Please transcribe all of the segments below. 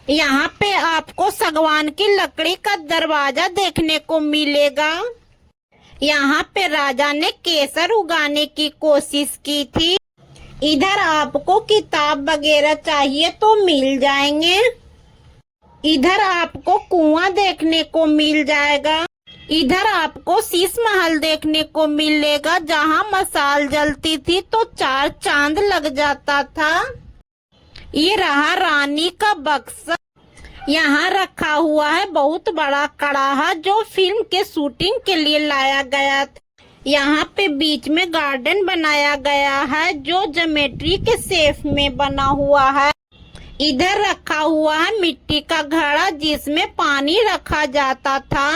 यहाँ पे आपको सागवान की लकड़ी का दरवाजा देखने को मिलेगा। यहाँ पे राजा ने केसर उगाने की कोशिश की थी। इधर आपको किताब वगैरह चाहिए तो मिल जाएंगे। इधर आपको कुआं देखने को मिल जाएगा। इधर आपको शीश महल देखने को मिलेगा, जहाँ मसाल जलती थी तो 4 चांद लग जाता था। ये रहा रानी का बक्सा। यहाँ रखा हुआ है बहुत बड़ा कड़ाहा, जो फिल्म के शूटिंग के लिए लाया गया था। यहाँ पे बीच में गार्डन बनाया गया है, जो ज्योमेट्री के शेप में बना हुआ है। इधर रखा हुआ है मिट्टी का घड़ा, जिसमें पानी रखा जाता था।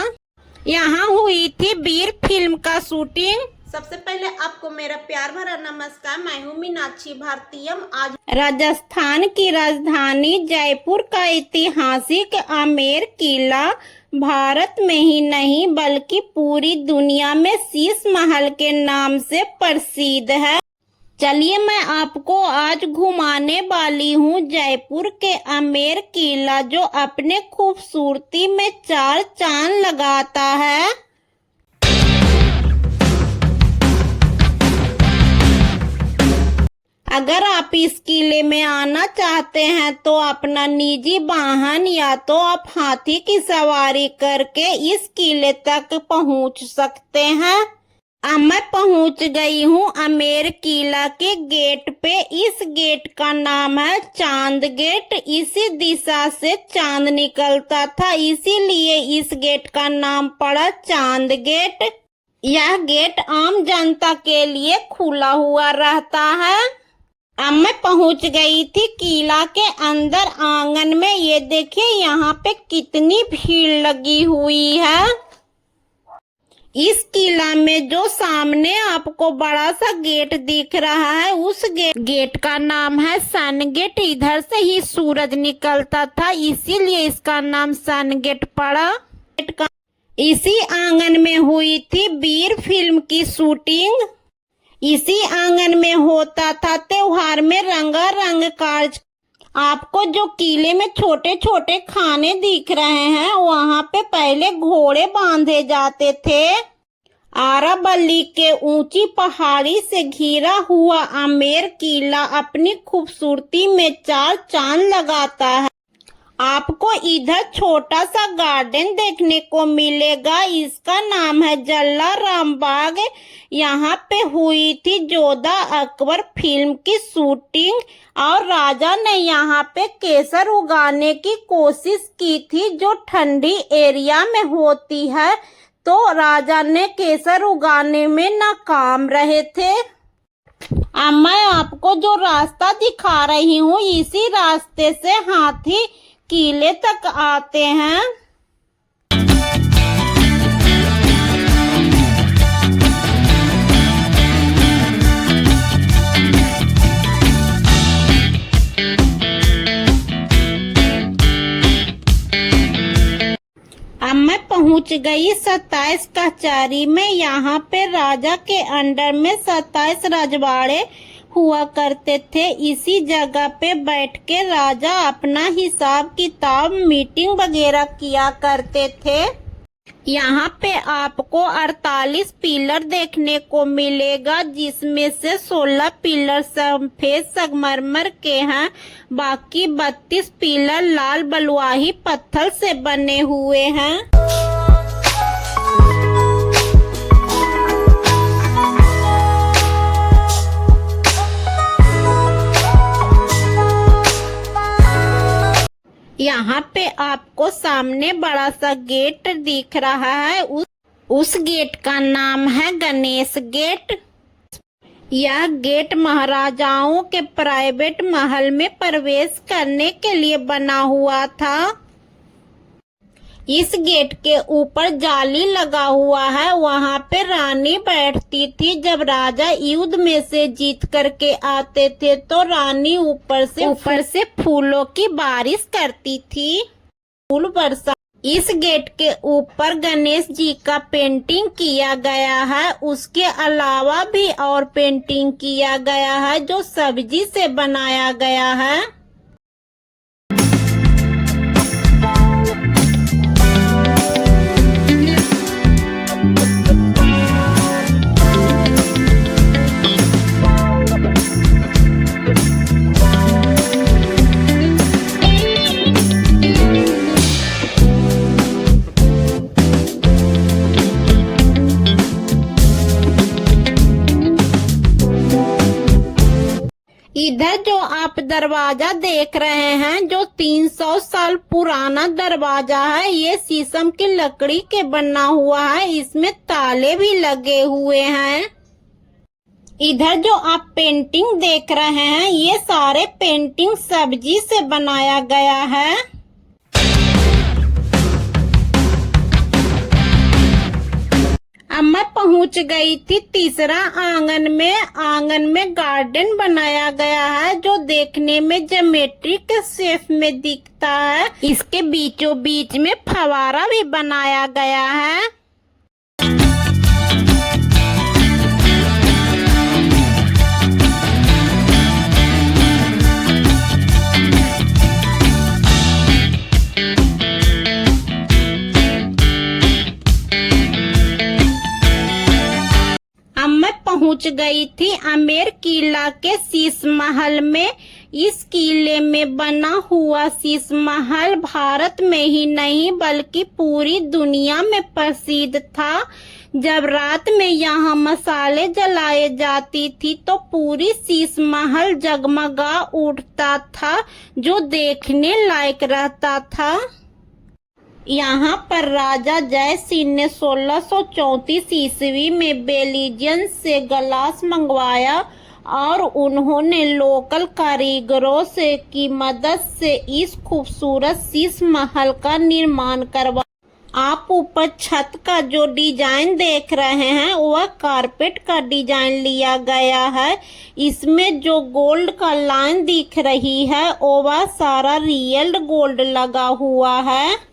यहाँ हुई थी वीर फिल्म का शूटिंग। सबसे पहले आपको मेरा प्यार भरा नमस्कार। मैं हूँ मीनाक्षी भारतीयम। आज राजस्थान की राजधानी जयपुर का ऐतिहासिक आमेर किला भारत में ही नहीं बल्कि पूरी दुनिया में शीश महल के नाम से प्रसिद्ध है। चलिए मैं आपको आज घुमाने वाली हूँ जयपुर के आमेर किला, जो अपने खूबसूरती में 4 चांद लगाता है। अगर आप इस किले में आना चाहते हैं तो अपना निजी वाहन या तो आप हाथी की सवारी करके इस किले तक पहुंच सकते हैं। अब मैं पहुंच गई हूं आमेर किला के गेट पे। इस गेट का नाम है चांद गेट। इसी दिशा से चांद निकलता था, इसीलिए इस गेट का नाम पड़ा चांद गेट। यह गेट आम जनता के लिए खुला हुआ रहता है। अब मैं पहुंच गई थी किला के अंदर आंगन में। ये देखिए यहाँ पे कितनी भीड़ लगी हुई है। इस किला में जो सामने आपको बड़ा सा गेट दिख रहा है, उस गेट का नाम है सन गेट। इधर से ही सूरज निकलता था, इसीलिए इसका नाम सन गेट पड़ा। इसी आंगन में हुई थी वीर फिल्म की शूटिंग। इसी आंगन में होता था त्योहार में रंगारंग कार्य। आपको जो किले में छोटे छोटे खाने दिख रहे हैं, वहाँ पे पहले घोड़े बांधे जाते थे। आरावली के ऊंची पहाड़ी से घिरा हुआ आमेर किला अपनी खूबसूरती में 4 चांद लगाता है। आपको इधर छोटा सा गार्डन देखने को मिलेगा, इसका नाम है जलाराम बाग। यहाँ पे हुई थी जोधा अकबर फिल्म की शूटिंग और राजा ने यहाँ पे केसर उगाने की कोशिश की थी, जो ठंडी एरिया में होती है, तो राजा ने केसर उगाने में नाकाम रहे थे। अब मैं आपको जो रास्ता दिखा रही हूँ, इसी रास्ते से हाथी किले तक आते हैं। अब मैं पहुंच गई 27 कचहरी में। यहाँ पे राजा के अंडर में 27 रजवाड़े हुआ करते थे। इसी जगह पे बैठ के राजा अपना हिसाब किताब मीटिंग वगैरह किया करते थे। यहाँ पे आपको 48 पिलर देखने को मिलेगा, जिसमें से 16 पिलर सफेद संगमरमर के हैं। बाकी 32 पिलर लाल बलुआही पत्थर से बने हुए हैं। यहाँ पे आपको सामने बड़ा सा गेट दिख रहा है, उस गेट का नाम है गणेश गेट। यह गेट महाराजाओं के प्राइवेट महल में प्रवेश करने के लिए बना हुआ था। इस गेट के ऊपर जाली लगा हुआ है, वहाँ पे रानी बैठती थी। जब राजा युद्ध में से जीत करके आते थे तो रानी ऊपर से फूलों की बारिश करती थी, फूल बरसा। इस गेट के ऊपर गणेश जी का पेंटिंग किया गया है। उसके अलावा भी और पेंटिंग किया गया है, जो सब्जी से बनाया गया है। इधर जो आप दरवाजा देख रहे हैं, जो 300 साल पुराना दरवाजा है, ये शीशम की लकड़ी के बना हुआ है। इसमें ताले भी लगे हुए हैं। इधर जो आप पेंटिंग देख रहे हैं, ये सारे पेंटिंग सब्जी से बनाया गया है। अब मैं पहुंच गई थी तीसरा आंगन में। आंगन में गार्डन बनाया गया है, जो देखने में ज्योमेट्री के शेप में दिखता है। इसके बीचों बीच में फवारा भी बनाया गया है। पहुंच गई थी आमेर किला के शीश महल में। इस किले में बना हुआ शीश महल भारत में ही नहीं बल्कि पूरी दुनिया में प्रसिद्ध था। जब रात में यहाँ मसाले जलाए जाती थी तो पूरी शीश महल जगमगा उठता था, जो देखने लायक रहता था। यहाँ पर राजा जय सिंह ने 1634 ईस्वी में बेल्जियम से ग्लास मंगवाया और उन्होंने लोकल कारीगरों से की मदद से इस खूबसूरत शीश महल का निर्माण करवाया। आप ऊपर छत का जो डिजाइन देख रहे हैं, वह कारपेट का डिजाइन लिया गया है। इसमें जो गोल्ड का लाइन दिख रही है, वह सारा रियल गोल्ड लगा हुआ है।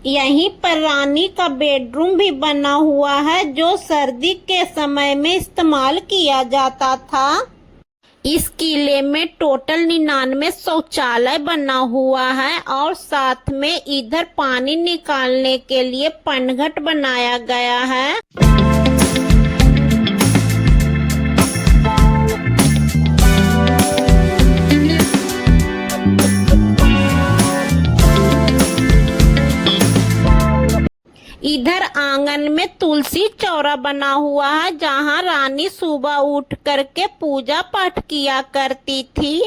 यहीं पर रानी का बेडरूम भी बना हुआ है, जो सर्दी के समय में इस्तेमाल किया जाता था। इस किले में टोटल 99 शौचालय बना हुआ है और साथ में इधर पानी निकालने के लिए पनघट बनाया गया है। इधर आंगन में तुलसी चौरा बना हुआ है, जहां रानी सुबह उठ करके पूजा पाठ किया करती थी।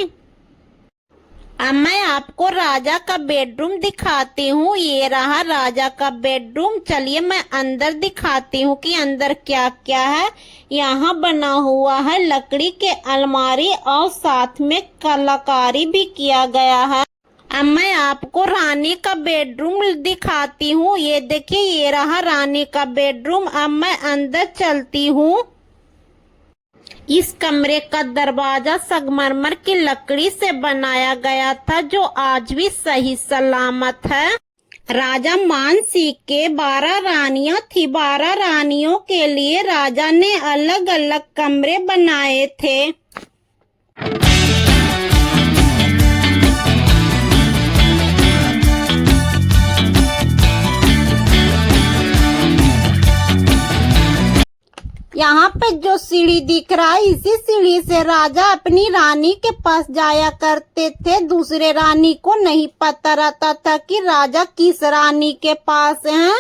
अब मैं आपको राजा का बेडरूम दिखाती हूँ। ये रहा राजा का बेडरूम। चलिए मैं अंदर दिखाती हूँ कि अंदर क्या क्या है। यहाँ बना हुआ है लकड़ी के अलमारी और साथ में कलाकारी भी किया गया है। अब मैं आपको रानी का बेडरूम दिखाती हूँ। ये देखिए, ये रहा रानी का बेडरूम। अब मैं अंदर चलती हूँ। इस कमरे का दरवाजा संगमरमर की लकड़ी से बनाया गया था, जो आज भी सही सलामत है। राजा मानसिंह के 12 रानियां थी। 12 रानियों के लिए राजा ने अलग अलग कमरे बनाए थे। यहाँ पे जो सीढ़ी दिख रहा है, इसी सीढ़ी से राजा अपनी रानी के पास जाया करते थे। दूसरे रानी को नहीं पता रहता था कि राजा किस रानी के पास हैं।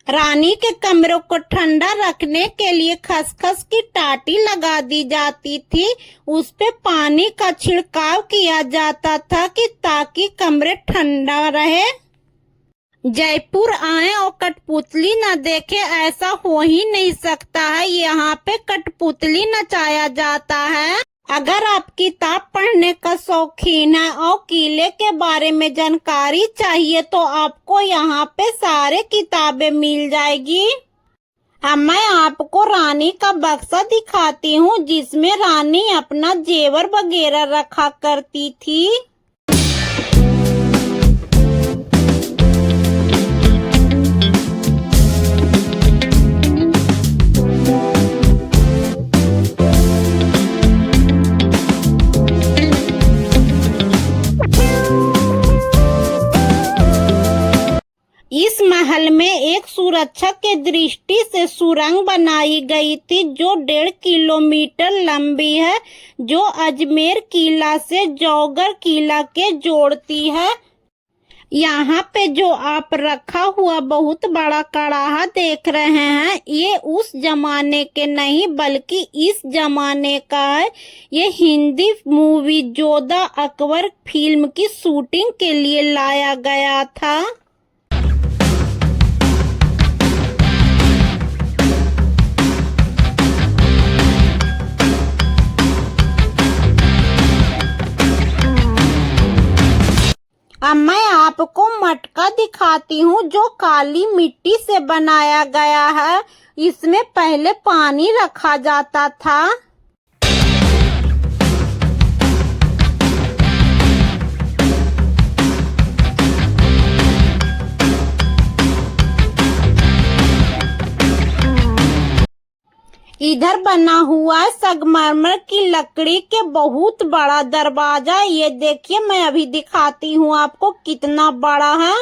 रानी के कमरों को ठंडा रखने के लिए खसखस की टाटी लगा दी जाती थी। उस पे पानी का छिड़काव किया जाता था कि ताकि कमरे ठंडा रहे। जयपुर आए और कठपुतली न देखे, ऐसा हो ही नहीं सकता है। यहाँ पे कठपुतली नचाया जाता है। अगर आप किताब पढ़ने का शौकीन है और किले के बारे में जानकारी चाहिए, तो आपको यहाँ पे सारे किताबें मिल जाएगी। अब मैं आपको रानी का बक्सा दिखाती हूँ, जिसमें रानी अपना जेवर वगैरह रखा करती थी। एक सुरक्षा के दृष्टि से सुरंग बनाई गई थी जो 1.5 किलोमीटर लंबी है, जो अजमेर किला से जौहर किला के जोड़ती है। यहाँ पे जो आप रखा हुआ बहुत बड़ा कड़ाहा देख रहे हैं, ये उस जमाने के नहीं बल्कि इस जमाने का है। ये हिंदी मूवी जोधा अकबर फिल्म की शूटिंग के लिए लाया गया था। अब मैं आपको मटका दिखाती हूँ जो काली मिट्टी से बनाया गया है। इसमें पहले पानी रखा जाता था। इधर बना हुआ है संगमरमर की लकड़ी के बहुत बड़ा दरवाजा। ये देखिए, मैं अभी दिखाती हूँ आपको कितना बड़ा है।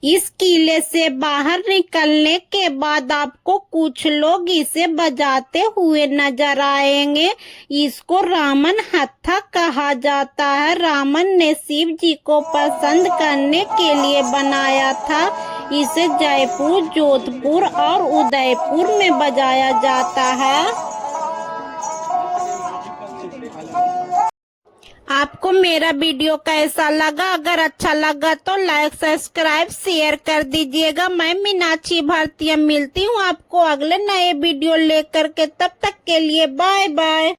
इस किले से बाहर निकलने के बाद आपको कुछ लोग इसे बजाते हुए नजर आएंगे। इसको रामन हत्था कहा जाता है। रामन ने शिव जी को पसंद करने के लिए बनाया था। इसे जयपुर, जोधपुर और उदयपुर में बजाया जाता है। आपको मेरा वीडियो कैसा लगा? अगर अच्छा लगा तो लाइक, सब्सक्राइब, शेयर कर दीजिएगा। मैं मीनाक्षी भारतीय मिलती हूँ आपको अगले नए वीडियो लेकर के। तब तक के लिए बाय बाय।